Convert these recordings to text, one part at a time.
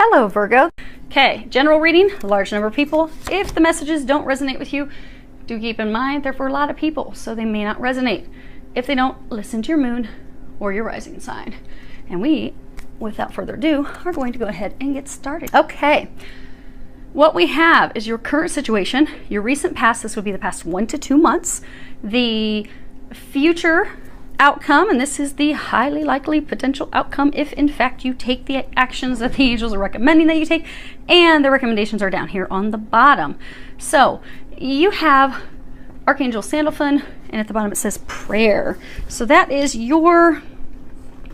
Hello, Virgo. Okay, general reading, a large number of people. If the messages don't resonate with you, do keep in mind they're for a lot of people, so they may not resonate. If they don't, listen to your moon or your rising sign. And we, without further ado, are going to go ahead and get started. Okay, what we have is your current situation, your recent past. This would be the past 1 to 2 months. The future outcome, and this is the highly likely potential outcome if in fact you take the actions that the angels are recommending that you take, and the recommendations are down here on the bottom. So you have Archangel Sandalphon, and at the bottom it says prayer. So that is your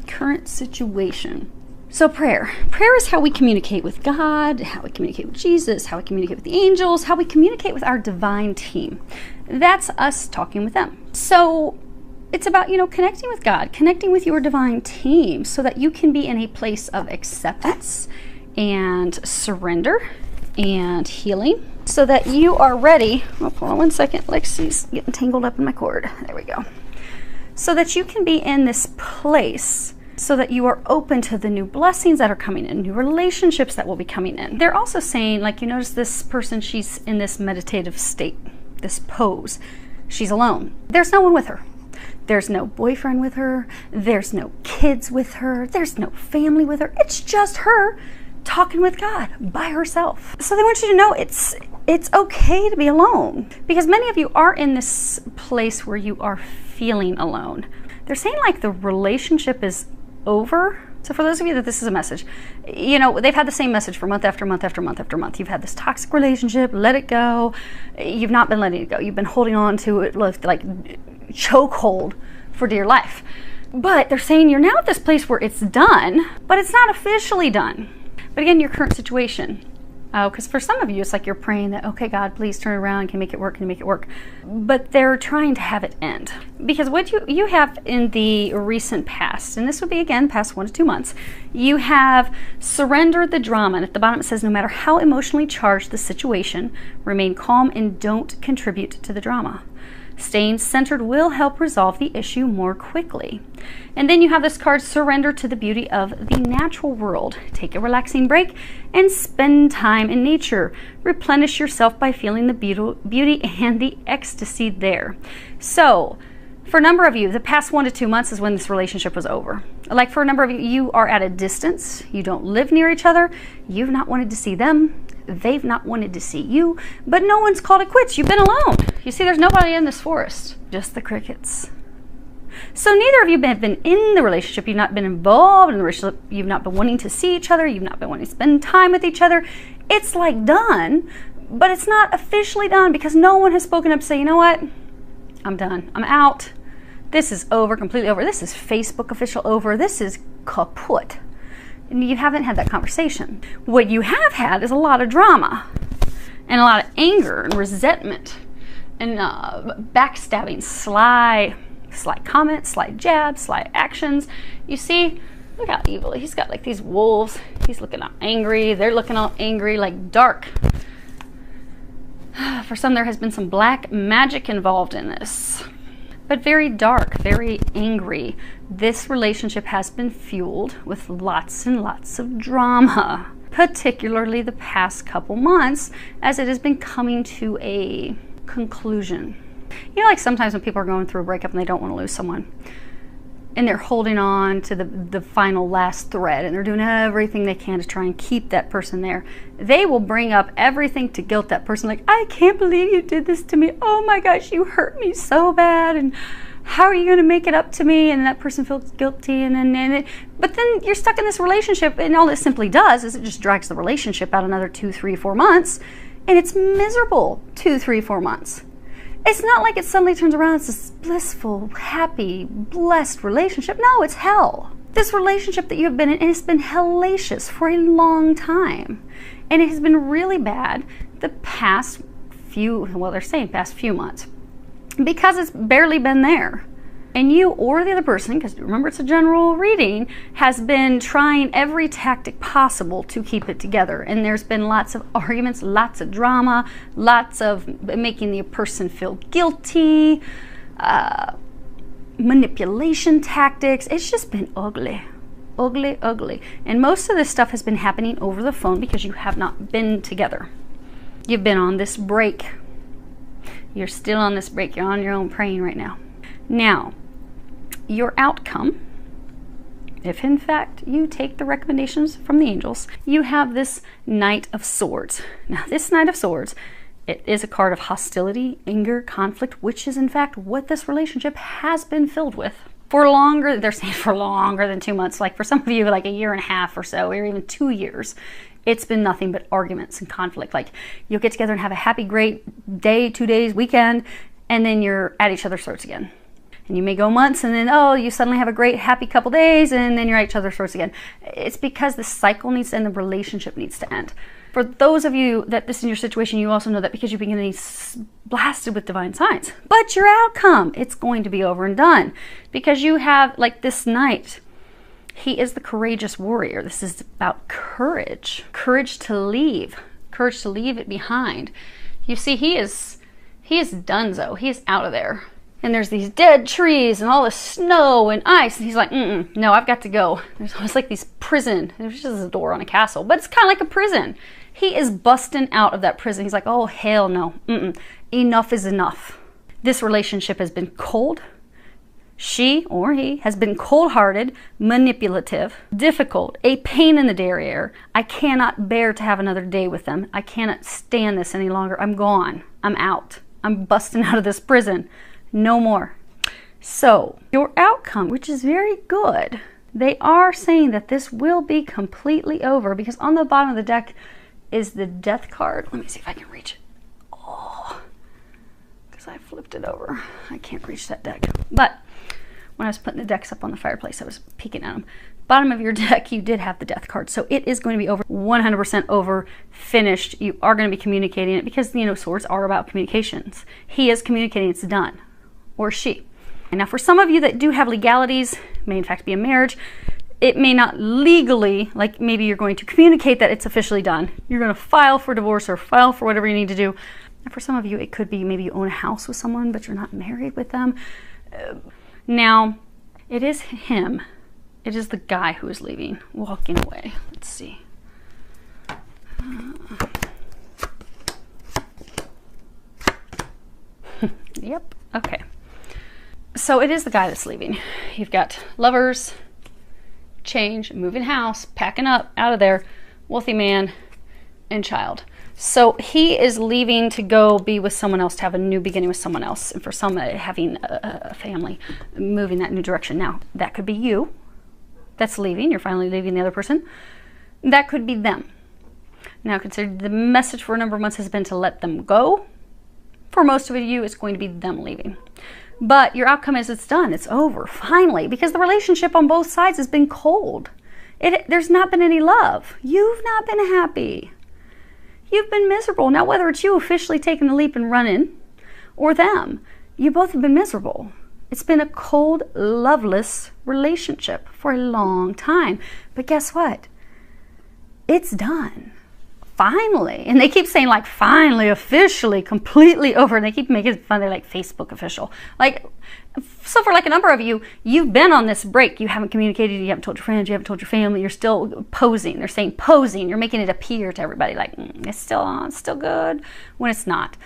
current situation. So prayer is how we communicate with God, how we communicate with Jesus, how we communicate with the angels, how we communicate with our divine team. That's us talking with them. So it's about, connecting with God, connecting with your divine team so that you can be in a place of acceptance and surrender and healing so that you are ready. Oh, hold on one second. Lexi's getting tangled up in my cord. There we go. So that you can be in this place so that you are open to the new blessings that are coming in, new relationships that will be coming in. They're also saying, like, you notice this person, she's in this meditative state, this pose. She's alone. There's no one with her. There's no boyfriend with her. There's no kids with her. There's no family with her. It's just her talking with God by herself. So they want you to know it's okay to be alone, because many of you are in this place where you are feeling alone. They're saying like the relationship is over. So for those of you that this is a message, they've had the same message for month after month after month after month. You've had this toxic relationship, let it go. You've not been letting it go. You've been holding on to it like chokehold for dear life. But they're saying you're now at this place where it's done, but it's not officially done. But again, your current situation. Because for some of you, it's like you're praying that, okay, God, please turn it around, can you make it work, can you make it work? But they're trying to have it end. Because what you have in the recent past, and this would be, again, past 1 to 2 months, you have surrendered the drama. And at the bottom it says, no matter how emotionally charged the situation, remain calm and don't contribute to the drama. Staying centered will help resolve the issue more quickly. And then you have this card, surrender to the beauty of the natural world. Take a relaxing break and spend time in nature. Replenish yourself by feeling the beauty and the ecstasy there. So for a number of you, the past 1 to 2 months is when this relationship was over. Like for a number of you, you are at a distance. You don't live near each other. You've not wanted to see them. They've not wanted to see you, but no one's called it quits. You've been alone. You see, there's nobody in this forest, just the crickets. So neither of you have been in the relationship. You've not been involved in the relationship. You've not been wanting to see each other. You've not been wanting to spend time with each other. It's like done, but it's not officially done because no one has spoken up to say, you know what? I'm done. I'm out. This is over, completely over. This is Facebook official over. This is kaput. And you haven't had that conversation. What you have had is a lot of drama and a lot of anger and resentment and backstabbing, sly comments, sly jabs, sly actions. You see, look how evil. He's got like these wolves. He's looking all angry. They're looking all angry, like dark. For some, there has been some black magic involved in this. But very dark, very angry. This relationship has been fueled with lots and lots of drama, particularly the past couple months as it has been coming to a conclusion. Like sometimes when people are going through a breakup and they don't want to lose someone, and they're holding on to the final last thread, and they're doing everything they can to try and keep that person there. They will bring up everything to guilt that person, like, I can't believe you did this to me. Oh my gosh, you hurt me so bad, and how are you going to make it up to me? And that person feels guilty, but then you're stuck in this relationship, and all it simply does is it just drags the relationship out another 2, 3, 4 months, and it's miserable 2, 3, 4 months. It's not like it suddenly turns around, it's this blissful, happy, blessed relationship. No, it's hell. This relationship that you have been in, it's been hellacious for a long time. And it has been really bad the past few, they're saying past few months, because it's barely been there. And you or the other person, because remember it's a general reading, has been trying every tactic possible to keep it together. And there's been lots of arguments, lots of drama, lots of making the person feel guilty, manipulation tactics. It's just been ugly. ugly, ugly. And most of this stuff has been happening over the phone because you have not been together. You've been on this break. You're still on this break. You're on your own praying right now. Now, your outcome, if in fact you take the recommendations from the angels, you have this Knight of Swords. Now, this Knight of Swords, it is a card of hostility, anger, conflict, which is in fact what this relationship has been filled with. For longer, they're saying for longer than 2 months, like for some of you, like a year and a half or so, or even 2 years, it's been nothing but arguments and conflict. Like you'll get together and have a happy, great day, 2 days, weekend, and then you're at each other's throats again. And you may go months and then, oh, you suddenly have a great, happy couple days and then you're at each other's throats again. It's because the cycle needs to end, the relationship needs to end. For those of you that this is your situation, you also know that because you've been getting blasted with divine signs. But your outcome, it's going to be over and done. Because you have, like this knight, he is the courageous warrior. This is about courage. Courage to leave. Courage to leave it behind. You see, he is donezo. He is out of there. And there's these dead trees and all this snow and ice. And he's like, no, I've got to go. There's almost like these prison. There's just a door on a castle, but it's kind of like a prison. He is busting out of that prison. He's like, oh, hell no. Enough is enough. This relationship has been cold. She or he has been cold-hearted, manipulative, difficult, a pain in the derriere. I cannot bear to have another day with them. I cannot stand this any longer. I'm gone. I'm out. I'm busting out of this prison. No more. So your outcome, which is very good, they are saying that this will be completely over because on the bottom of the deck is the Death card. Let me see if I can reach it. Oh, because I flipped it over. I can't reach that deck. But when I was putting the decks up on the fireplace, I was peeking at them. Bottom of your deck, you did have the Death card. So it is going to be over, 100% over, finished. You are going to be communicating it because, you know, swords are about communications. He is communicating it's done. Or she. And now for some of you that do have legalities, may in fact be a marriage, it may not legally, like maybe you're going to communicate that it's officially done. You're going to file for divorce or file for whatever you need to do. And for some of you, it could be maybe you own a house with someone, but you're not married with them. Now, it is him. It is the guy who is leaving, walking away. Let's see. Yep. Okay. So it is the guy that's leaving. You've got lovers, change, moving house, packing up, out of there, wealthy man, and child. So he is leaving to go be with someone else, to have a new beginning with someone else. And for some, having a family, moving that new direction. Now, that could be you that's leaving. You're finally leaving the other person. That could be them. Now, consider the message for a number of months has been to let them go. For most of you, it's going to be them leaving. But your outcome is it's done. It's over, finally, because the relationship on both sides has been cold. There's not been any love. You've not been happy. You've been miserable. Now, whether it's you officially taking the leap and running or them, you both have been miserable. It's been a cold, loveless relationship for a long time. But guess what? It's done. Finally. And they keep saying like finally, officially, completely over. And they keep making fun. They're like Facebook official. Like, so for like a number of you, you've been on this break. You haven't communicated. You haven't told your friends. You haven't told your family. You're still posing. They're saying posing. You're making it appear to everybody like it's still on, it's still good, when it's not.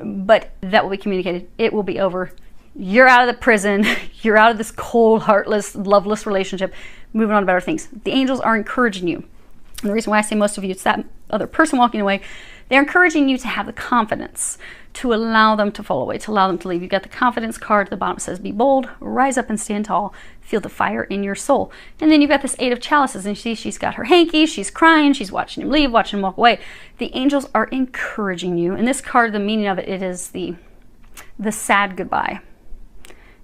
But that will be communicated. It will be over. You're out of the prison. You're out of this cold, heartless, loveless relationship. Moving on to better things. The angels are encouraging you. And the reason why I say most of you, it's that other person walking away. They're encouraging you to have the confidence to allow them to fall away, to allow them to leave. You've got the confidence card at the bottom. It says, be bold, rise up and stand tall, feel the fire in your soul. And then you've got this Eight of Chalices, and she's got her hanky, she's crying, she's watching him leave, watching him walk away. The angels are encouraging you. And this card, the meaning of it is the sad goodbye.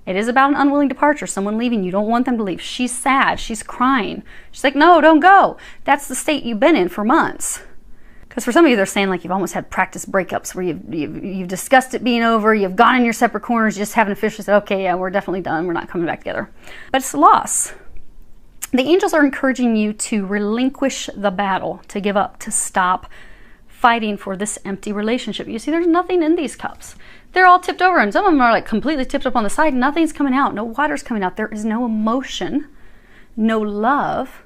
It is about an unwilling departure, someone leaving. You don't want them to leave. She's sad. She's crying. She's like, no, don't go. That's the state you've been in for months. Because for some of you, they're saying like you've almost had practice breakups where you've discussed it being over. You've gone in your separate corners. You just haven't officially said, okay, yeah, we're definitely done. We're not coming back together. But it's a loss. The angels are encouraging you to relinquish the battle, to give up, to stop fighting for this empty relationship. You see, there's nothing in these cups. They're all tipped over, and some of them are like completely tipped up on the side. Nothing's coming out. No water's coming out. There is no emotion. no love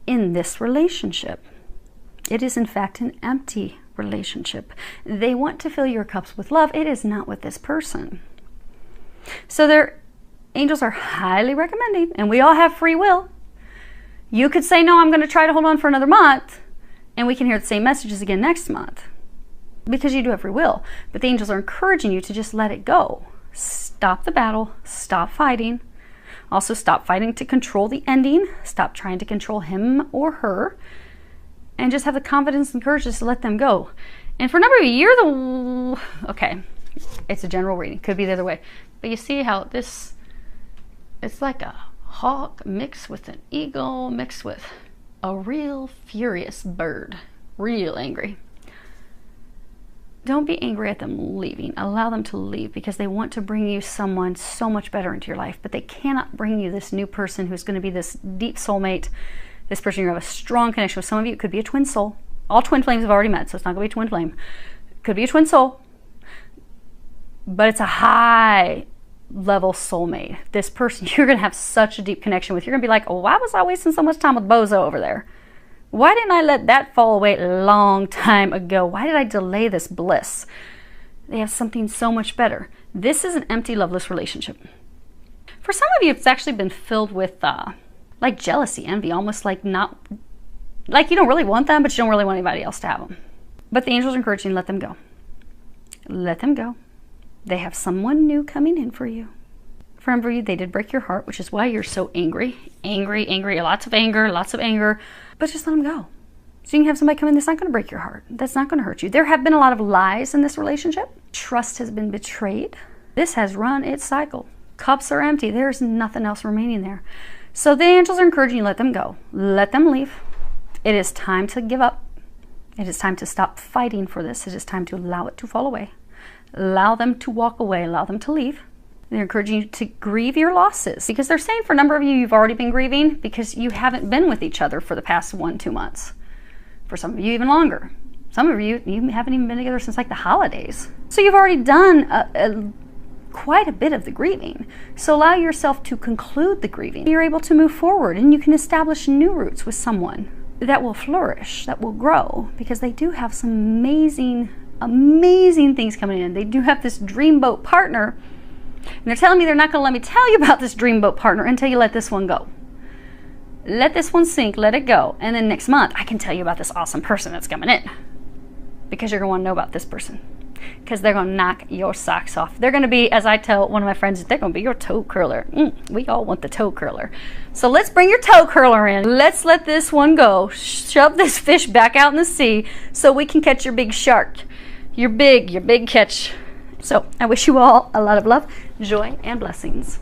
in this relationship. It is in fact an empty relationship. They want to fill your cups with love. It is not with this person. So their angels are highly recommending, and we all have free will. You could say, no, I'm going to try to hold on for another month, and we can hear the same messages again next month, because you do have free will. But the angels are encouraging you to just let it go. Stop the battle. Stop fighting. Also, stop fighting to control the ending. Stop trying to control him or her. And just have the confidence and courage just to let them go. And for a number of you, okay, it's a general reading. Could be the other way. But you see how this, it's like a hawk mixed with an eagle, mixed with a real furious bird. Real angry. Don't be angry at them leaving. Allow them to leave, because they want to bring you someone so much better into your life. But they cannot bring you this new person who's going to be this deep soulmate. This person you're going to have a strong connection with. Some of you, it could be a twin soul. All twin flames have already met, so it's not going to be a twin flame. It could be a twin soul. But it's a high level soulmate. This person you're going to have such a deep connection with. You're going to be like, oh, why was I wasting so much time with Bozo over there? Why didn't I let that fall away a long time ago? Why did I delay this bliss? They have something so much better. This is an empty, loveless relationship. For some of you, it's actually been filled with like jealousy, envy, almost like not, like you don't really want them, but you don't really want anybody else to have them. But the angels are encouraging you, let them go. Let them go. They have someone new coming in for you. For some of you, they did break your heart, which is why you're so angry. Angry, lots of anger, but just let them go. So you can have somebody come in that's not going to break your heart. That's not going to hurt you. There have been a lot of lies in this relationship. Trust has been betrayed. This has run its cycle. Cups are empty. There's nothing else remaining there. So the angels are encouraging you, let them go. Let them leave. It is time to give up. It is time to stop fighting for this. It is time to allow it to fall away. Allow them to walk away. Allow them to leave. They're encouraging you to grieve your losses, because they're saying for a number of you, you've already been grieving because you haven't been with each other for the past 1-2 months. For some of you, even longer. Some of you, you haven't even been together since like the holidays. So you've already done quite a bit of the grieving. So allow yourself to conclude the grieving. You're able to move forward, and you can establish new roots with someone that will flourish, that will grow, because they do have some amazing, amazing things coming in. They do have this dreamboat partner. And they're telling me they're not going to let me tell you about this dreamboat partner until you let this one go. Let this one sink, let it go. And then next month, I can tell you about this awesome person that's coming in. Because you're going to want to know about this person. Because they're going to knock your socks off. They're going to be, as I tell one of my friends, they're going to be your toe curler. We all want the toe curler. So let's bring your toe curler in. Let's let this one go. Shove this fish back out in the sea so we can catch your big shark. Your big catch. So I wish you all a lot of love, joy, and blessings.